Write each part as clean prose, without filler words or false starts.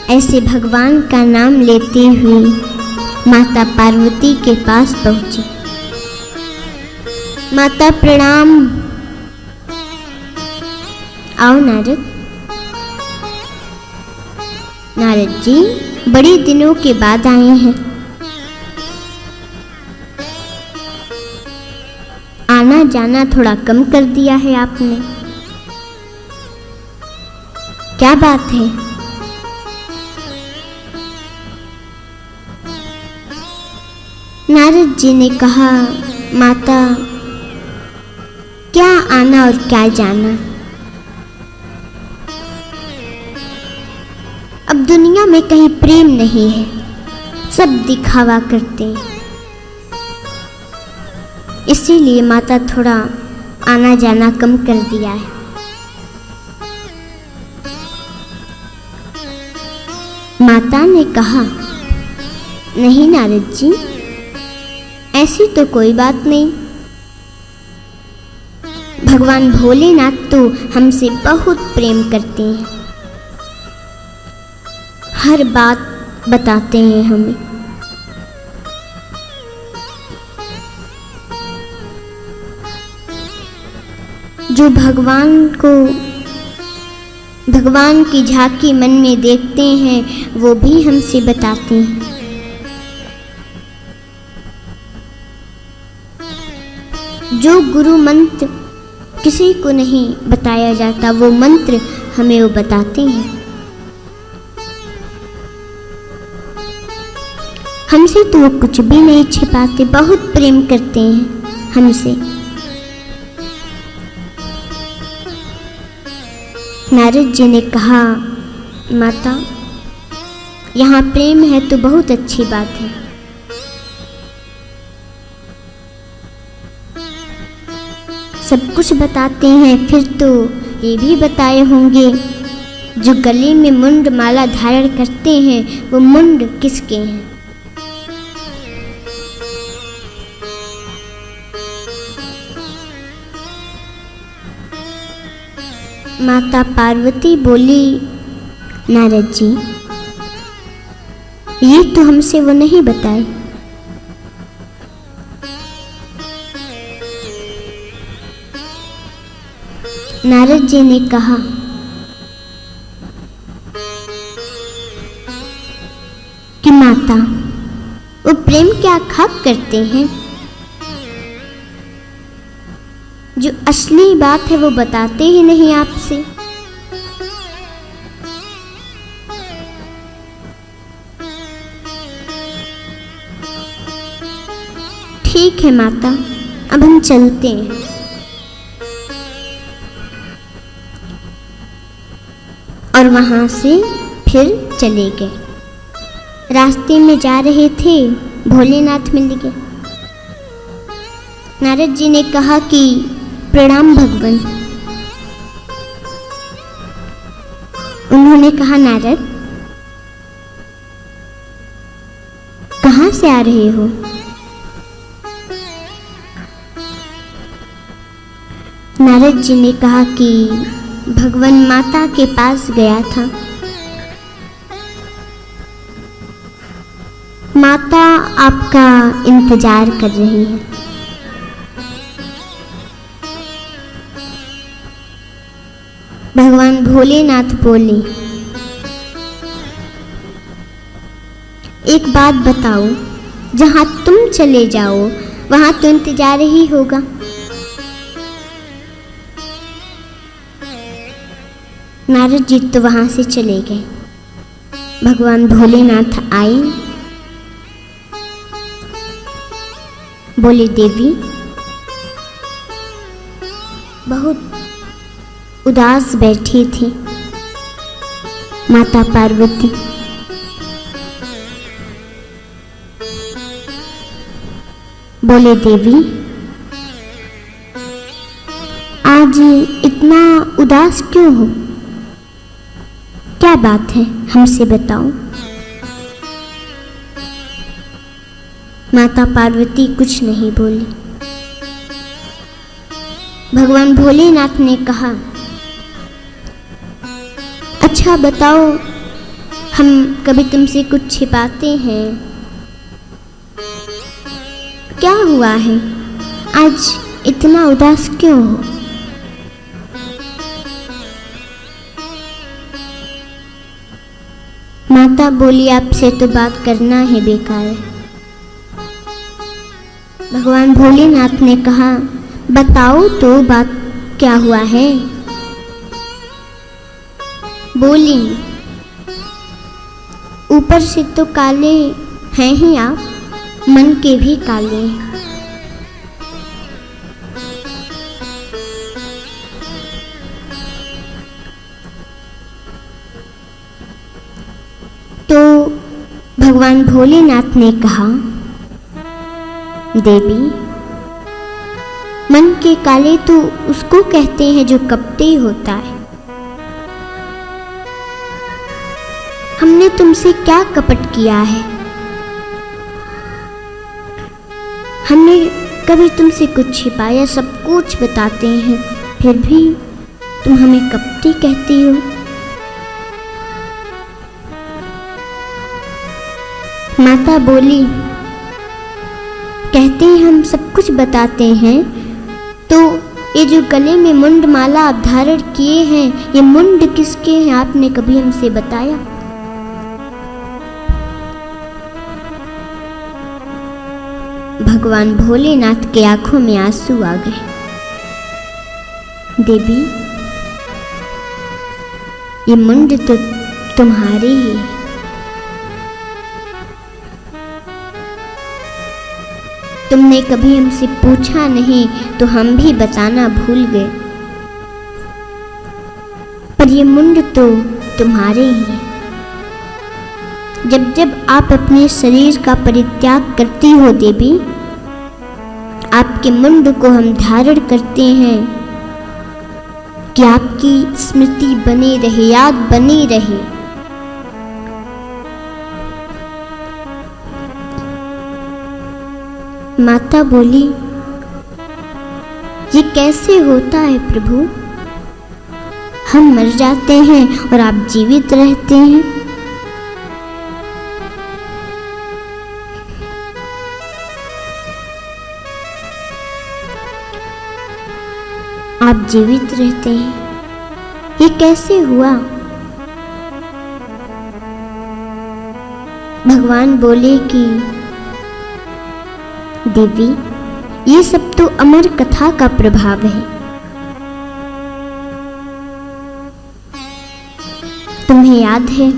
ऐसे भगवान का नाम लेते हुए माता पार्वती के पास पहुंची। माता प्रणाम। आओ नारद। नारद जी बड़े दिनों के बाद आए हैं। आना जाना थोड़ा कम कर दिया है आपने, क्या बात है? नारद जी ने कहा, माता क्या आना और क्या जाना, अब दुनिया में कहीं प्रेम नहीं है, सब दिखावा करते हैं, इसीलिए माता थोड़ा आना जाना कम कर दिया है। माता ने कहा, नहीं नारद जी, ऐसी तो कोई बात नहीं। भगवान भोलेनाथ तो हमसे बहुत प्रेम करते हैं, हर बात बताते हैं हमें। जो भगवान की झांकी मन में देखते हैं वो भी हमसे बताते हैं। जो गुरु मंत्र किसी को नहीं बताया जाता वो मंत्र हमें वो बताते हैं। हमसे तो वो कुछ भी नहीं छिपाते, बहुत प्रेम करते हैं हमसे। नारद जी ने कहा, माता यहाँ प्रेम है तो बहुत अच्छी बात है। सब कुछ बताते हैं, फिर तो ये भी बताए होंगे जो गले में मुंड माला धारण करते हैं वो मुंड किसके हैं? माता पार्वती बोली, नारद जी ये तो हमसे वो नहीं बताए। नारद जी ने कहा, कि माता वो प्रेम क्या खाक करते हैं, जो असली बात है वो बताते ही नहीं आपसे। ठीक है माता, अब हम चलते हैं। और वहां से फिर चले गए। रास्ते में जा रहे थे, भोलेनाथ मिल गए। नारद जी ने कहा कि प्रणाम भगवान। उन्होंने कहा, नारद कहाँ से आ रहे हो? नारद जी ने कहा कि भगवान माता के पास गया था। माता आपका इंतजार कर रही है। भगवान भोलेनाथ बोले, एक बात बताओ, जहां तुम चले जाओ वहां तो इंतजार ही होगा। नारद जी तो वहां से चले गए। भगवान भोलेनाथ आए, बोले, देवी बहुत उदास बैठी थी माता पार्वती। बोले, देवी आज इतना उदास क्यों हो, क्या बात है हमसे बताओ। माता पार्वती कुछ नहीं बोली। भगवान भोलेनाथ ने कहा, अच्छा बताओ, हम कभी तुमसे कुछ छिपाते हैं। क्या हुआ है, आज इतना उदास क्यों हो? माता बोली, आपसे तो बात करना है बेकार है। भगवान भोलेनाथ ने कहा, बताओ तो बात क्या हुआ है। बोली, ऊपर से तो काले हैं ही आप, मन के भी काले हैं। तो भगवान भोलेनाथ ने कहा, देवी, मन के काले तो उसको कहते हैं जो कपटी होता है। हमने तुमसे क्या कपट किया है? हमने कभी तुमसे कुछ छिपाया? सब कुछ बताते हैं, फिर भी तुम हमें कपटी कहती हो। माता बोली, कहते हैं हम सब कुछ बताते हैं, तो ये जो गले में मुंड माला आप धारण किए हैं, ये मुंड किसके हैं? आपने कभी हमसे बताया? भगवान भोलेनाथ के आंखों में आंसू आ गए। देवी, ये मुंड तो तुम्हारे ही है। तुमने कभी हमसे पूछा नहीं तो हम भी बताना भूल गए, पर ये मुंड तो तुम्हारे ही है। जब जब आप अपने शरीर का परित्याग करती हो देवी, आपके मुंड को हम धारण करते हैं कि आपकी स्मृति बनी रहे, याद बनी रहे। माता बोली, ये कैसे होता है प्रभु? हम मर जाते हैं और आप जीवित रहते हैं। आप जीवित रहते हैं, ये कैसे हुआ? भगवान बोले कि देवी, ये सब तो अमर कथा का प्रभाव है। तुम्हें याद है,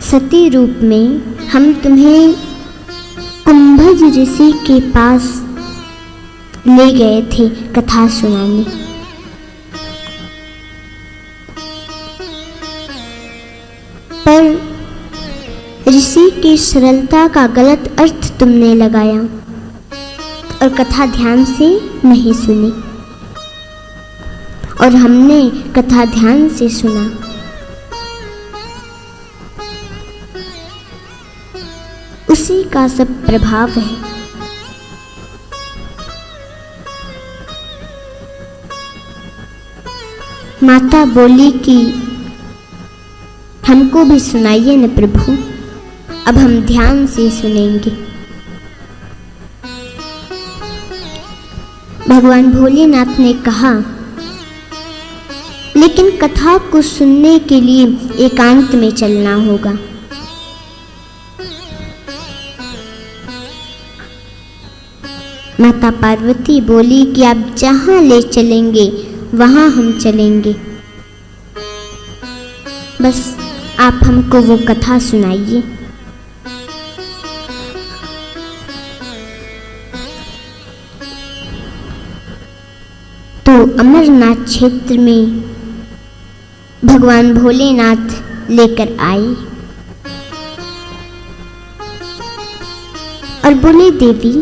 सती रूप में हम तुम्हें कुंभज ऋषि के पास ले गए थे कथा सुनाने। पर ऋषि की सरलता का गलत अर्थ तुमने लगाया और कथा ध्यान से नहीं सुनी, और हमने कथा ध्यान से सुना। उसी का सब प्रभाव है। माता बोली कि हमको भी सुनाइए न प्रभु, अब हम ध्यान से सुनेंगे। भगवान भोलेनाथ ने कहा, लेकिन कथा को सुनने के लिए एकांत में चलना होगा। माता पार्वती बोली कि आप जहां ले चलेंगे वहां हम चलेंगे, बस आप हमको वो कथा सुनाइए। तो अमरनाथ क्षेत्र में भगवान भोलेनाथ लेकर आए और बोले, देवी,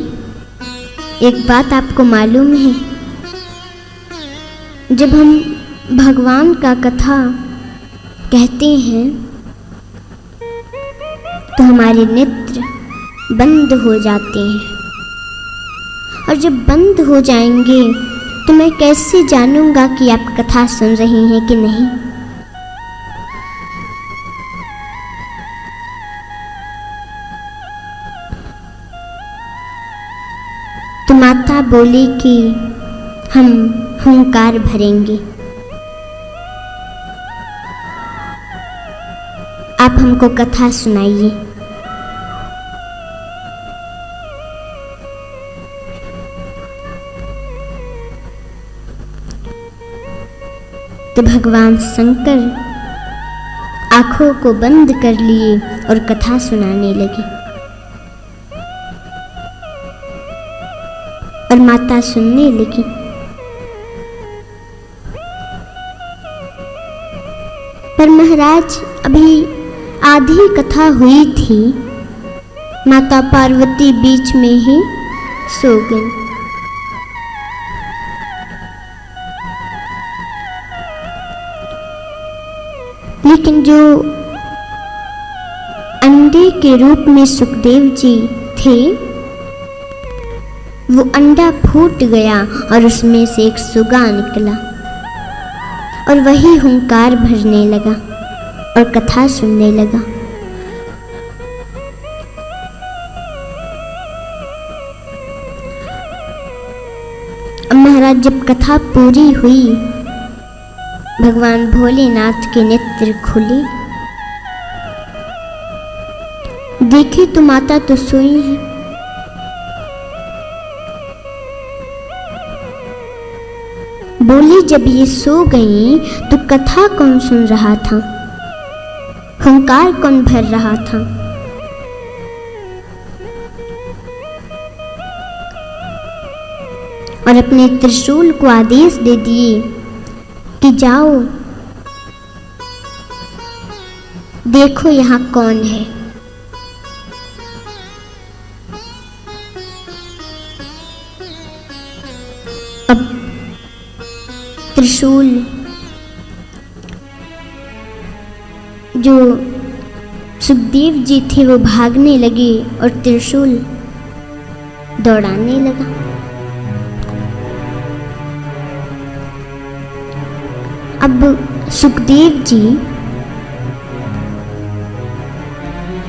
एक बात आपको मालूम है, जब हम भगवान का कथा कहते हैं तो हमारे नेत्र बंद हो जाते हैं, और जब बंद हो जाएंगे तो मैं कैसे जानूंगा कि आप कथा सुन रही हैं कि नहीं? माता बोली कि हम हुंकार भरेंगे। आप हमको कथा सुनाइए। तो भगवान शंकर आंखों को बंद कर लिए और कथा सुनाने लगे। और माता सुनने लगी। पर महाराज अभी आधी कथा हुई थी, माता पार्वती बीच में ही सो गई। लेकिन जो अंडे के रूप में सुखदेव जी थे, वो अंडा फूट गया और उसमें से एक सुगा निकला और वही हुंकार भरने लगा और कथा सुनने लगा। महाराज जब कथा पूरी हुई, भगवान भोलेनाथ के नेत्र खुले। देखे तो माता तो सोई है। बोली जब ये सो गई तो कथा कौन सुन रहा था, हुंकार कौन भर रहा था। और अपने त्रिशूल को आदेश दे दिए कि जाओ देखो यहाँ कौन है। अब त्रिशूल जो सुखदेव जी थे वो भागने लगे और त्रिशूल दौड़ाने लगा। अब सुखदेव जी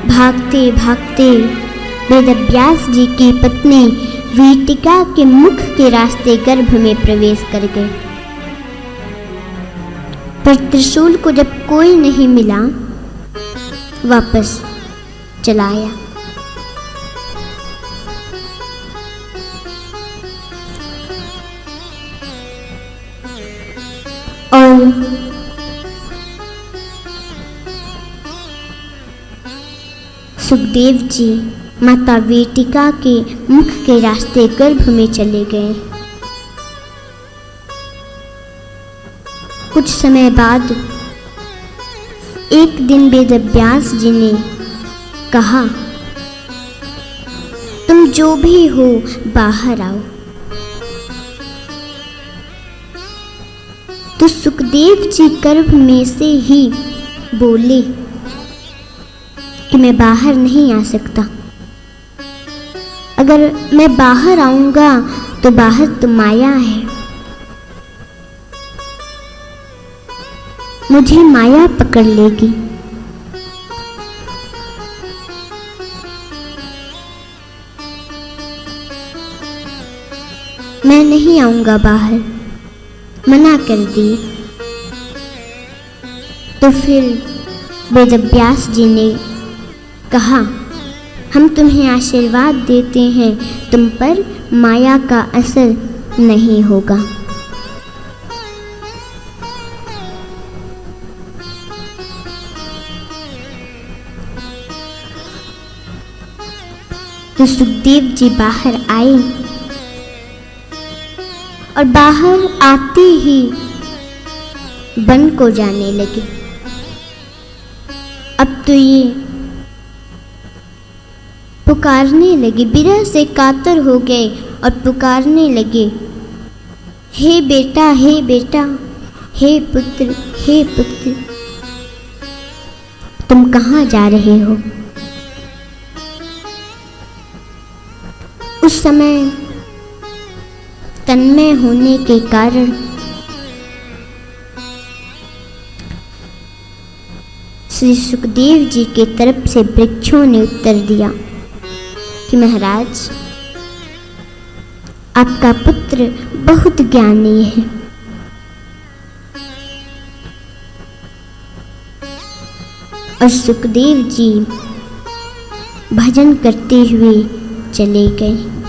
भागते भागते वेदव्यास जी की पत्नी वीटिका के मुख के रास्ते गर्भ में प्रवेश कर गए। पर त्रिशूल को जब कोई नहीं मिला, वापस चला आया। और सुखदेव जी माता वीटिका के मुख के रास्ते गर्भ में चले गए। कुछ समय बाद एक दिन वेदव्यास जी ने कहा, तुम जो भी हो बाहर आओ। तो सुखदेव जी गर्भ में से ही बोले कि मैं बाहर नहीं आ सकता। अगर मैं बाहर आऊंगा तो बाहर तो माया है, मुझे माया पकड़ लेगी। मैं नहीं आऊंगा बाहर, मना कर दिए। तो फिर वेदव्यास जी ने कहा, हम तुम्हें आशीर्वाद देते हैं, तुम पर माया का असर नहीं होगा। तो सुखदेव जी बाहर आए और बाहर आते ही वन को जाने लगे। अब तो ये पुकारने लगे, विरह से कातर हो गए और पुकारने लगे, हे बेटा, हे बेटा, हे पुत्र, हे पुत्र, तुम कहाँ जा रहे हो। उस समय तन्मय होने के कारण श्री सुखदेव जी के तरफ से वृक्षों ने उत्तर दिया कि महाराज, आपका पुत्र बहुत ज्ञानी है। और सुखदेव जी भजन करते हुए चले गए।